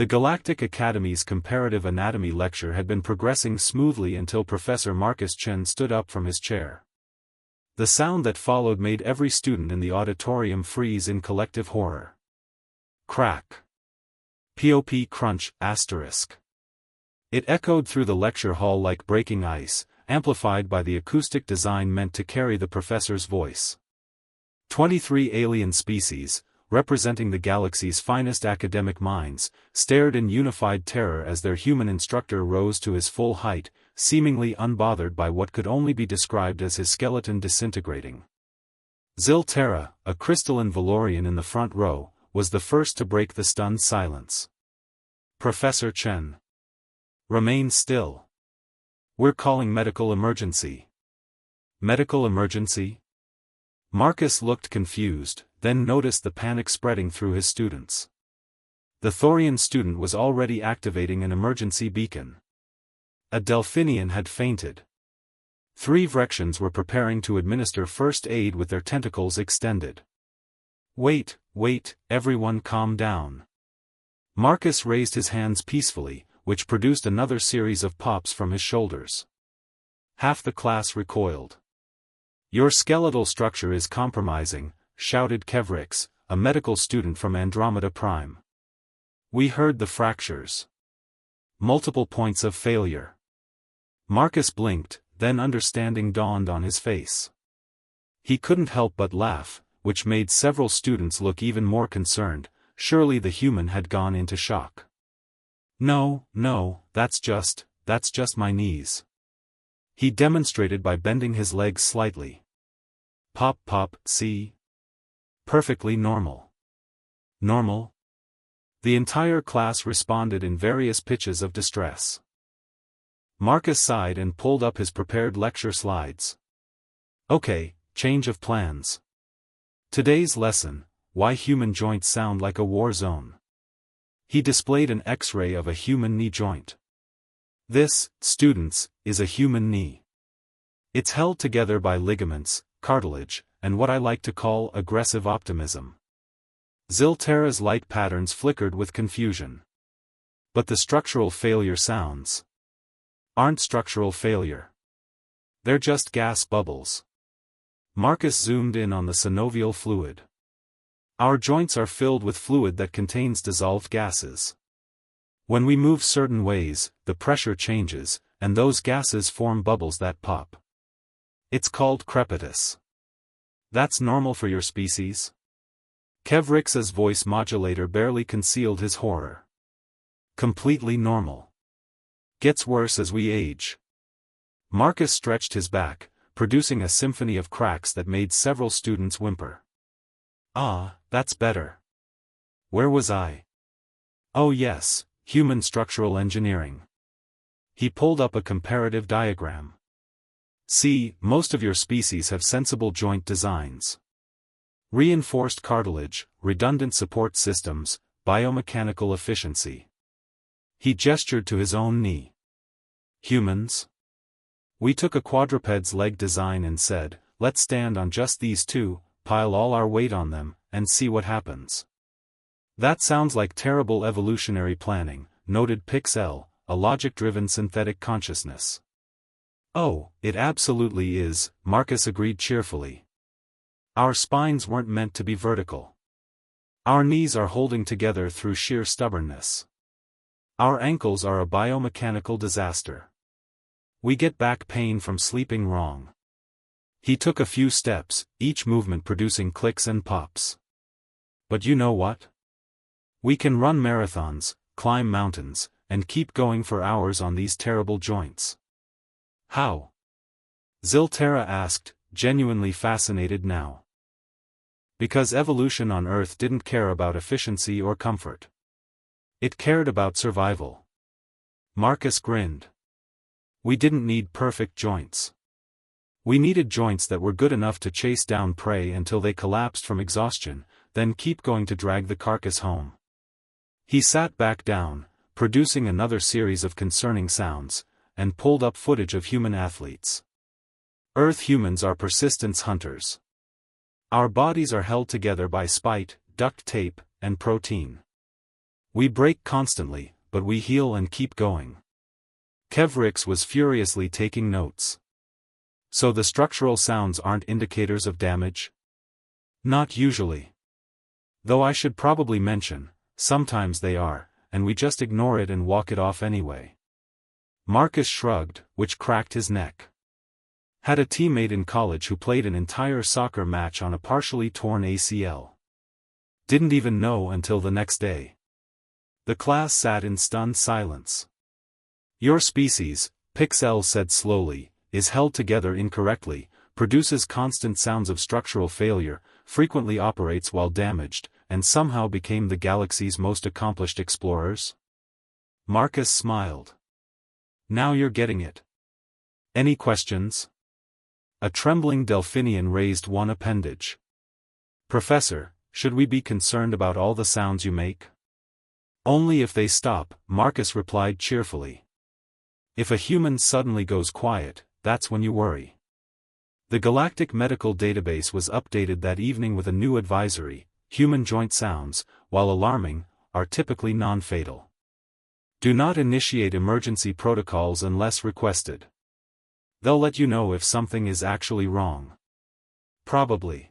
The Galactic Academy's comparative anatomy lecture had been progressing smoothly until Professor Marcus Chen stood up from his chair. The sound that followed made every student in the auditorium freeze in collective horror. Crack. Pop crunch, asterisk. It echoed through the lecture hall like breaking ice, amplified by the acoustic design meant to carry the professor's voice. 23 alien species, representing the galaxy's finest academic minds, stared in unified terror as their human instructor rose to his full height, seemingly unbothered by what could only be described as his skeleton disintegrating. Zil-Terra, a crystalline Valorian in the front row, was the first to break the stunned silence. Professor Chen. Remain still. We're calling medical emergency. Medical emergency? Marcus looked confused, then noticed the panic spreading through his students. The Thorian student was already activating an emergency beacon. A Delphinian had fainted. 3 Vrexians were preparing to administer first aid with their tentacles extended. Wait, everyone calm down. Marcus raised his hands peacefully, which produced another series of pops from his shoulders. Half the class recoiled. Your skeletal structure is compromising, shouted Kevrix, a medical student from Andromeda Prime. We heard the fractures. Multiple points of failure. Marcus blinked, then understanding dawned on his face. He couldn't help but laugh, which made several students look even more concerned. Surely the human had gone into shock. No, that's just my knees. He demonstrated by bending his legs slightly. Pop, see? Perfectly normal. Normal? The entire class responded in various pitches of distress. Marcus sighed and pulled up his prepared lecture slides. Okay, change of plans. Today's lesson, why human joints sound like a war zone. He displayed an X-ray of a human knee joint. This, students, is a human knee. It's held together by ligaments, cartilage, and what I like to call aggressive optimism. Zil-Terra's light patterns flickered with confusion. But the structural failure sounds aren't structural failure. They're just gas bubbles. Marcus zoomed in on the synovial fluid. Our joints are filled with fluid that contains dissolved gases. When we move certain ways, the pressure changes, and those gases form bubbles that pop. It's called crepitus. That's normal for your species? Kevrix's voice modulator barely concealed his horror. Completely normal. Gets worse as we age. Marcus stretched his back, producing a symphony of cracks that made several students whimper. Ah, that's better. Where was I? Oh yes, human structural engineering. He pulled up a comparative diagram. See, most of your species have sensible joint designs. Reinforced cartilage, redundant support systems, biomechanical efficiency. He gestured to his own knee. Humans? We took a quadruped's leg design and said, let's stand on just these 2, pile all our weight on them, and see what happens. That sounds like terrible evolutionary planning, noted Pixel, a logic-driven synthetic consciousness. Oh, it absolutely is, Marcus agreed cheerfully. Our spines weren't meant to be vertical. Our knees are holding together through sheer stubbornness. Our ankles are a biomechanical disaster. We get back pain from sleeping wrong. He took a few steps, each movement producing clicks and pops. But you know what? We can run marathons, climb mountains, and keep going for hours on these terrible joints. How? Zil-Terra asked, genuinely fascinated now. Because evolution on Earth didn't care about efficiency or comfort. It cared about survival. Marcus grinned. We didn't need perfect joints. We needed joints that were good enough to chase down prey until they collapsed from exhaustion, then keep going to drag the carcass home. He sat back down, producing another series of concerning sounds, and pulled up footage of human athletes. Earth humans are persistence hunters. Our bodies are held together by spite, duct tape, and protein. We break constantly, but we heal and keep going. Kevrix was furiously taking notes. So the structural sounds aren't indicators of damage? Not usually. Though I should probably mention, sometimes they are, and we just ignore it and walk it off anyway. Marcus shrugged, which cracked his neck. Had a teammate in college who played an entire soccer match on a partially torn ACL. Didn't even know until the next day. The class sat in stunned silence. Your species, Pixel said slowly, is held together incorrectly, produces constant sounds of structural failure, frequently operates while damaged, and somehow became the galaxy's most accomplished explorers? Marcus smiled. Now you're getting it. Any questions? A trembling Delphinian raised one appendage. Professor, should we be concerned about all the sounds you make? Only if they stop, Marcus replied cheerfully. If a human suddenly goes quiet, that's when you worry. The Galactic Medical Database was updated that evening with a new advisory: human joint sounds, while alarming, are typically non-fatal. Do not initiate emergency protocols unless requested. They'll let you know if something is actually wrong. Probably.